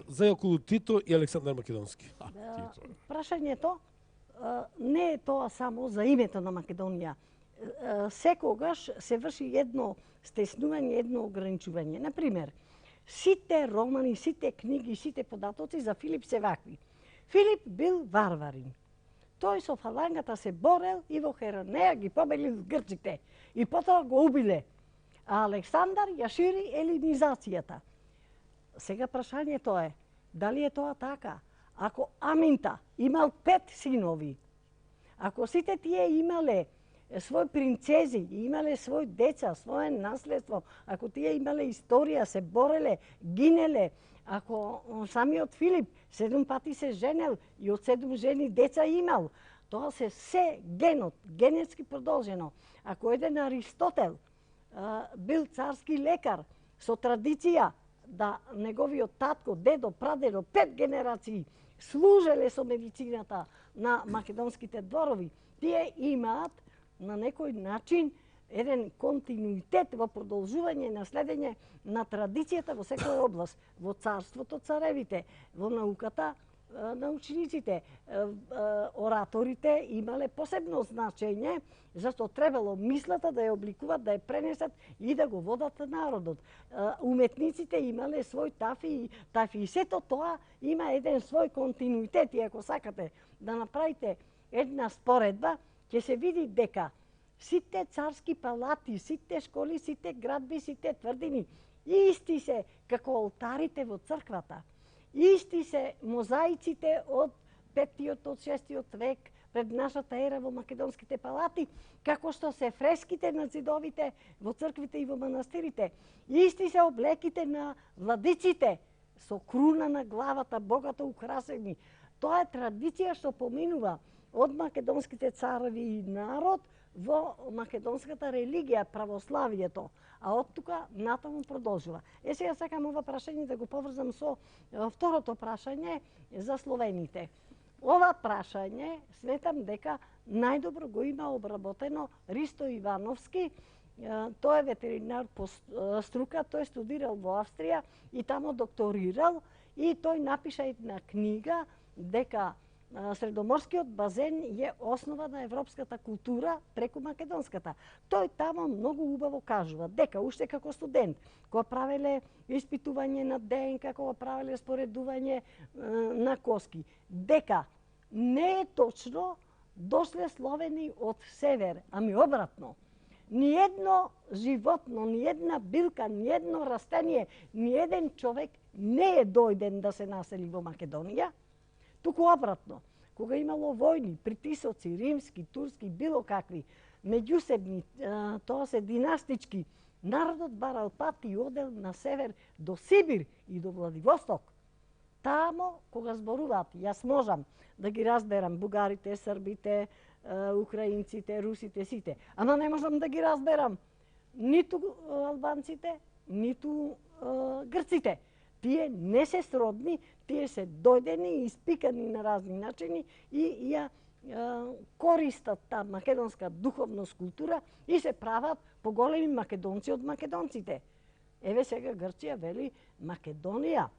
За околу Тито и Александар Македонски. Прашањето не е тоа само за името на Македонија. Секогаш се врши едно стеснување, едно ограничување. Например, сите романи, сите книги, сите податоци за Филип се вакви. Филип бил варварин. Тој со фалангата се борел и во Херонеја ги победил грците и потоа го убиле. А Александар ја шири елинизацијата. Сега прашањето е, дали е тоа така? Ако Аминта имал 5 синови, ако сите тие имале свој принцези, имале свој деца, свое наследство, ако тие имале историја, се бореле, гинеле, ако самиот Филип 7 пати се женел и од 7 жени деца имал, тоа се генот, генетски продолжено. Ако еден Аристотел бил царски лекар со традиција да неговиот татко, дедо, прадедо, 5 генерации служеле со медицината на македонските дворови, тие имаат на некој начин еден континуитет во продолжување и наследење на традицијата во секоја област, во царството царевите, во науката научниците, ораторите имале посебно значење, зашто требало мислата да ја обликуваат, да ја пренесат и да го водат народот. Уметниците имале свој тафи и сето тоа има еден свој континуитет и ако сакате да направите една споредба, ќе се види дека сите царски палати, сите школи, сите градби, сите тврдини исти се како олтарите во црквата. Исти се мозаиците од 5-тиот, од 6-тиот век пред нашата ера во македонските палати, како што се фреските на зидовите во црквите и во манастирите. Исти се облеките на владиците со круна на главата, богато украсени. Тоа е традиција што поминува од македонските цареви и народ во македонската религија, православието, а од тука натаму продолжува. Сега сакам ова прашање да го поврзам со второто прашање за словените. Ова прашање сметам дека најдобро го има обработено Ристо Ивановски. Тој е ветеринар по струка, тој студирал во Австрија и тамо докторирал и тој напиша една книга дека Средоморскиот базен е основа на европската култура преку македонската. Тој тамо многу убаво кажува дека уште како студент, кога правеле испитување на ДНК, кога правеле споредување на коски, дека не е точно дошле словени од север, ами обратно. Ни едно животно, ни една билка, ни едно растение, ни еден човек не е дојден да се насели во Македонија, туку обратно. Кога имало војни, притисоци, римски, турски, било какви, меѓусебни, тоа се династички, народот барал пат и одел на север до Сибир и до Владивосток. Тамо, кога зборуваат, јас можам да ги разберам бугарите, србите, украинците, русите, сите, ама не можам да ги разберам ниту албанците, ниту грците. Тие не се сродни, тие се дојдени и испикани на разни начини и ја користат та македонска духовност, култура и се прават поголеми македонци од македонците. Еве сега Грција вели Македонија.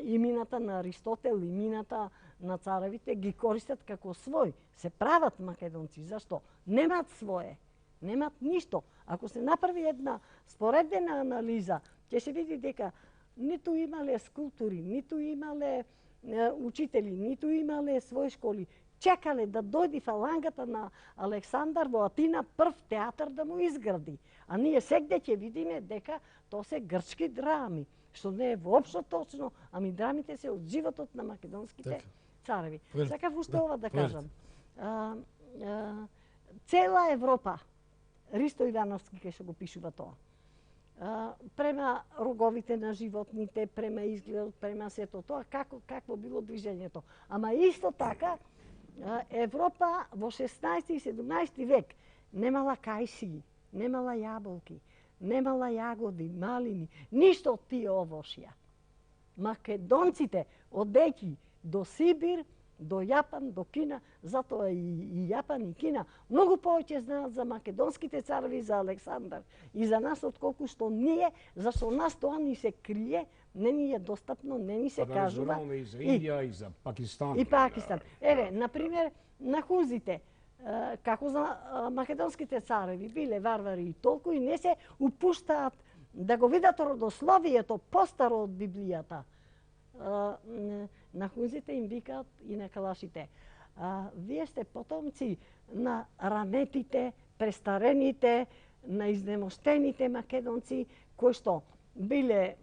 Имината на Аристотел, имината на царевите ги користат како свој. Се прават македонци. Зашто? Немаат свое. Немаат ништо. Ако се направи една споредена анализа, ќе се види дека ниту имале скулптури, ниту имале учители, ниту имале своји школи. Чекале да дојди фалангата на Александар во Атина прв театар да му изгради. А ние сегде ќе видиме дека тоа се грчки драми, што не е воопшто точно, ами драмите се од животот на македонските цареви. Сакав уште ова да кажам. Цела Европа, Ристо Ивановски кај што го пишува тоа, према роговите на животните, према изгледот, према сето тоа, какво било движењето. Ама исто така, Европа во 16 и 17 век немала кајсии, немала јаболки, немала јагоди, малини, ништо од тие овошја. Македонците одејќи до Сибир, до Јапан, до Кина, затоа и Јапан и Кина многу повеќе знаат за македонските цареви, за Александар и за нас отколку што ние, зашто нас тоа ни се крие не ни е достапно, не ни се Па да кажува. разбираме и за Индија, и за Пакистан. И Пакистан. Еве, например, на хунзите, како за македонските цареви, биле варвари и толку и не се упуштаат да го видат родословието постаро од Библијата. На хунзите им викаат и на калашите. Вие сте потомци на ранетите, престарените, на изнемоштените македонци, кои што биле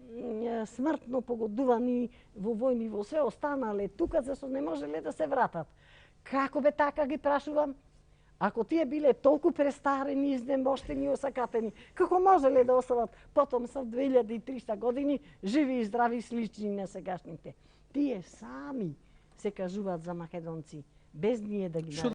смртно погодувани во војни, во се останале тука, зашто не можеле да се вратат. Како бе така, ги прашувам? Ако тие биле толку престарени, изнемоштени и осакатени, како можеле да остават потомство 2300 години живи и здрави слични на сегашните? Тие сами се кажуваат за македонци, без ние да ги